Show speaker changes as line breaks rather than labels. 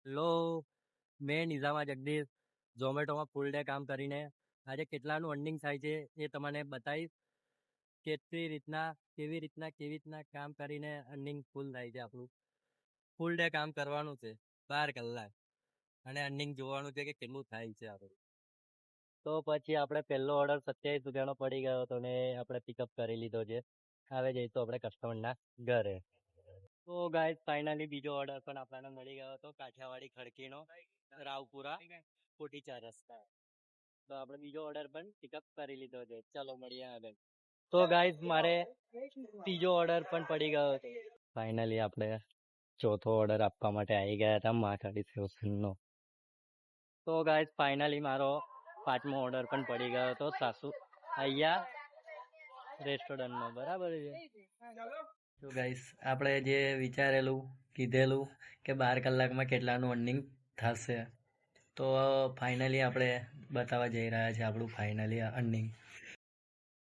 લો મેં નિઝામા Jagdish ઝોમેટોમાં full day કામ કરીને આજે કેટલાનું અર્નિંગ થાય છે એ તમને બતાવીશ. કેવી રીતના કામ કરીને અર્નિંગ ફૂલ થાય છે. આપણું ફૂલ ડે કામ કરવાનું છે 12 કલાક અને અર્નિંગ જોવાનું છે કે કેટલું થાય છે આપણું. તો પછી આપણે પહેલો ઓર્ડર 27 રૂપિયાનો પડી ગયો હતો ને આપણે પિકઅપ કરી લીધો છે. હવે જઈશું આપણે કસ્ટમરના ઘરે. તો ગાઈસ ફાઇનલી બીજો ઓર્ડર પણ આપણને મળી ગયો હતો કાઠિયાવાડી ખડકીનો રાવપુરા કોટી 4 રસ્તા. તો આપણે બીજો ઓર્ડર પણ પિકઅપ કરી લીધો છે. ચલો મળીએ આગળ. તો ગાઈસ મારે ત્રીજો ઓર્ડર પણ પડી ગયો હતો. ફાઇનલી આપણે ચોથો ઓર્ડર આપવા માટે આવી ગયા હતા માથાડી સેવસનનો. તો ગાઈસ ફાઇનલી મારો પાંચમો ઓર્ડર પણ પડી ગયો હતો સાસુ અહીંયા રેસ્ટોરન્ટનો. બરાબર છે. તો ગાઈસ આપણે જે વિચારેલું કીધેલું કે 12 કલાકમાં કેટલાનું અર્નિંગ થશે, તો ફાઇનલી આપણે બતાવવા જઈ રહ્યા છીએ આપણું ફાઇનલી અર્નિંગ.